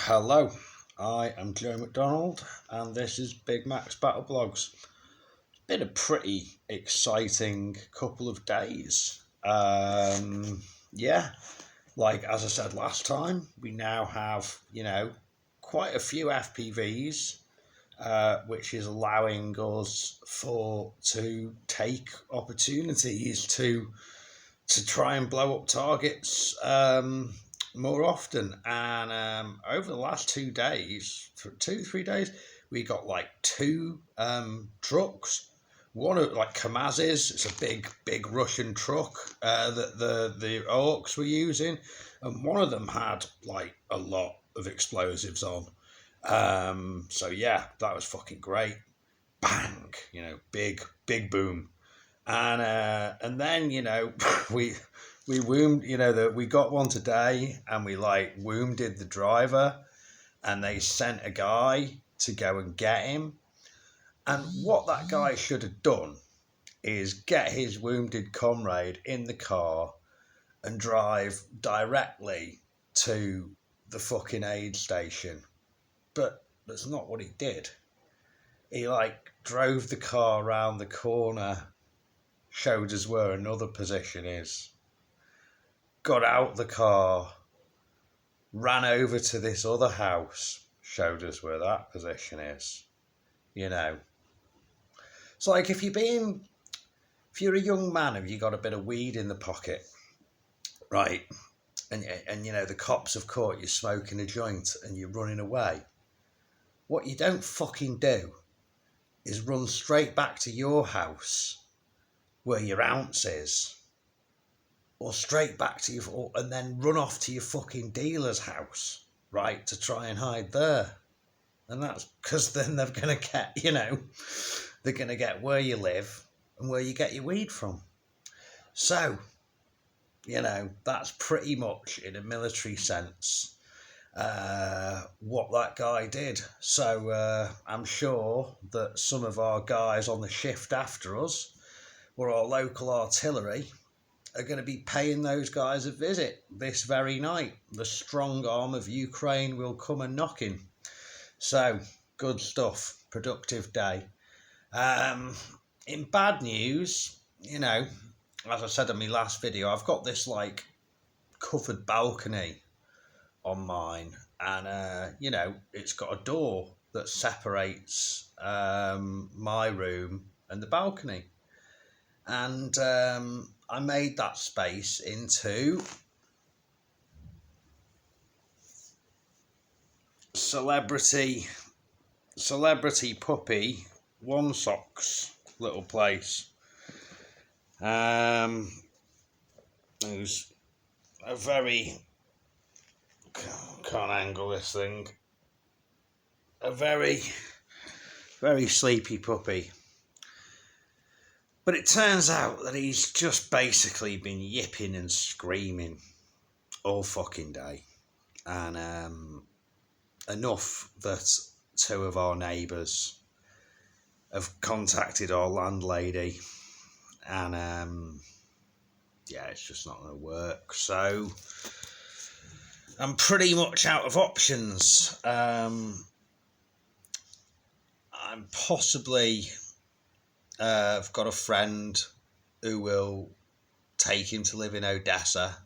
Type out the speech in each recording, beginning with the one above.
Hello, I am Joe McDonald and this is Big Mac's Battle Blogs. It's been a pretty exciting couple of days. Like as I said last time, we now have, quite a few FPVs, which is allowing us to take opportunities to try and blow up targets more often. And over the last 2 days, 2 3 days, we got like two trucks. One of like Kamaz's, it's a big Russian truck that the orcs were using, and one of them had like a lot of explosives on. So yeah, that was fucking great. Bang, big boom. And then we wound we got one today, and we like wounded the driver, and they sent a guy to go and get him. And what that guy should have done is get his wounded comrade in the car and drive directly to the fucking aid station. But that's not what he did. He like drove the car around the corner, showed us where another position is, got out the car, ran over to this other house, showed us where that position is. It's like if you're a young man, have you got a bit of weed in the pocket, right? And the cops have caught you smoking a joint and you're running away. What you don't fucking do is run straight back to your house where your ounce is, or straight back to and then run off to your fucking dealer's house, right, to try and hide there. And that's because then they're going to get, they're going to get where you live and where you get your weed from. So, that's pretty much, in a military sense, what that guy did. So I'm sure that some of our guys on the shift after us, or our local artillery, are going to be paying those guys a visit this very night. The strong arm of Ukraine will come a knocking. So, good stuff. Productive day. In bad news, as I said in my last video, I've got this like covered balcony on mine, and it's got a door that separates my room and the balcony. And I made that space into celebrity puppy Onesock's little place. It was a very, can't angle this thing, a very, very sleepy puppy. But it turns out that he's just basically been yipping and screaming all fucking day. And enough that two of our neighbours have contacted our landlady. And it's just not going to work. So I'm pretty much out of options. I'm possibly... I've got a friend who will take him to live in Odessa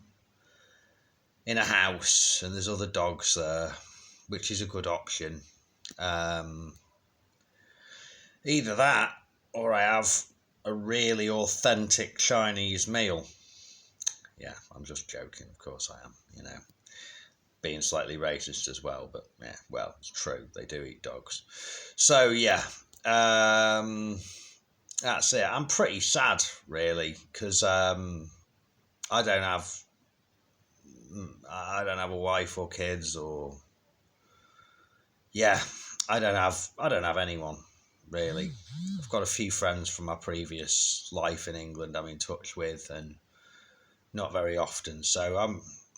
in a house, and there's other dogs there, which is a good option. Either that, or I have a really authentic Chinese meal. Yeah, I'm just joking, of course I am, being slightly racist as well, but yeah, well, it's true, they do eat dogs. So yeah, that's it. I'm pretty sad, really, because I don't have a wife or kids, or I don't have anyone really. I've got a few friends from my previous life in England I'm in touch with, and not very often. So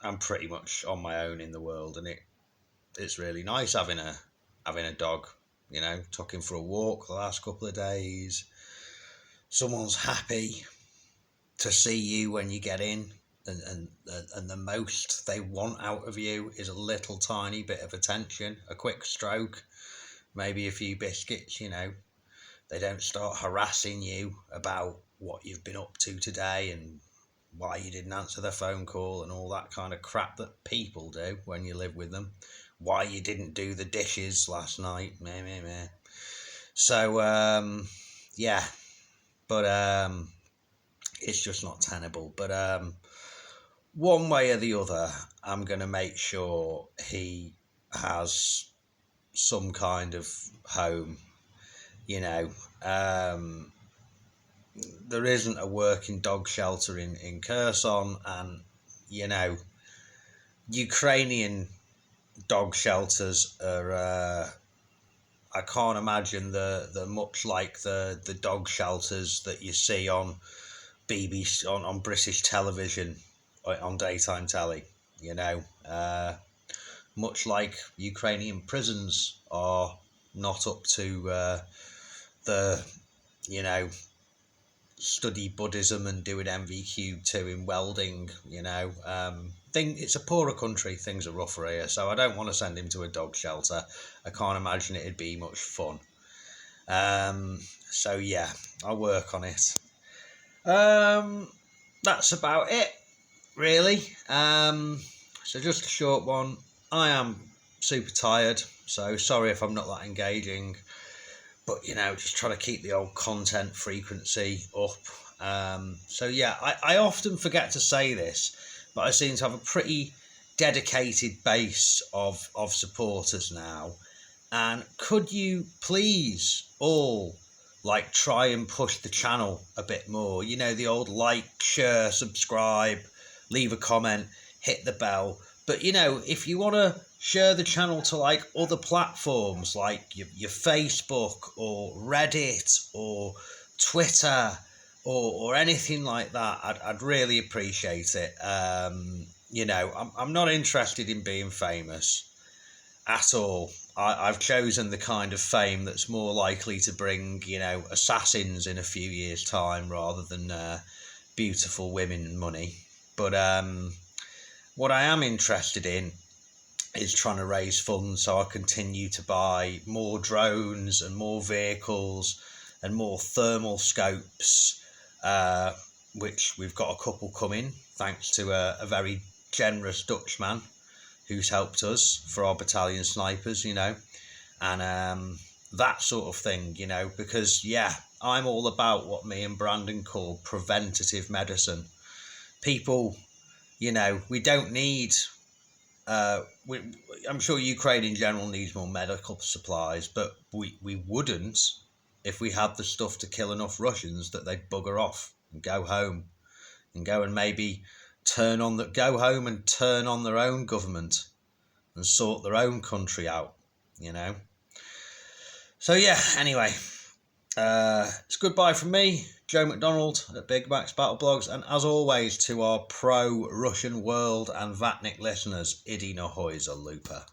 I'm pretty much on my own in the world, and it's really nice having a dog. Took him for a walk the last couple of days. Someone's happy to see you when you get in. and the most they want out of you is a little tiny bit of attention, a quick stroke, maybe a few biscuits. They don't start harassing you about what you've been up to today and why you didn't answer the phone call and all that kind of crap that people do when you live with them. Why you didn't do the dishes last night, meh, meh, meh. So yeah, but it's just not tenable. But one way or the other, I'm going to make sure he has some kind of home. There isn't a working dog shelter in Kherson, and Ukrainian dog shelters are I can't imagine the much like the dog shelters that you see on BBC on British television, on daytime telly. Much like Ukrainian prisons are not up to the study Buddhism and doing MVQ2 in welding. It's a poorer country, things are rougher here, so I don't want to send him to a dog shelter. I can't imagine it'd be much fun. So yeah, I'll work on it. That's about it, really. So just a short one. I am super tired, so sorry if I'm not that engaging, but just trying to keep the old content frequency up. So yeah, I often forget to say this, but I seem to have a pretty dedicated base of supporters now. And could you please all try and push the channel a bit more? The old like, share, subscribe, leave a comment, hit the bell. But if you want to share the channel to other platforms like your Facebook or Reddit or Twitter or anything like that, I'd really appreciate it. I'm not interested in being famous at all. I've chosen the kind of fame that's more likely to bring assassins in a few years' time rather than beautiful women and money. But what I am interested in is trying to raise funds so I continue to buy more drones and more vehicles and more thermal scopes, which we've got a couple coming thanks to a very generous Dutchman who's helped us for our battalion snipers, and that sort of thing, because I'm all about what me and Brandon call preventative medicine. People, we don't need I'm sure Ukraine in general needs more medical supplies, but we wouldn't if we had the stuff to kill enough Russians that they'd bugger off and go home and go and maybe go home and turn on their own government and sort their own country out, So yeah, anyway, it's goodbye from me, Joe McDonald at Big Max Battle Blogs, and as always to our pro-Russian world and Vatnik listeners, Idi Nahoy za Lupa.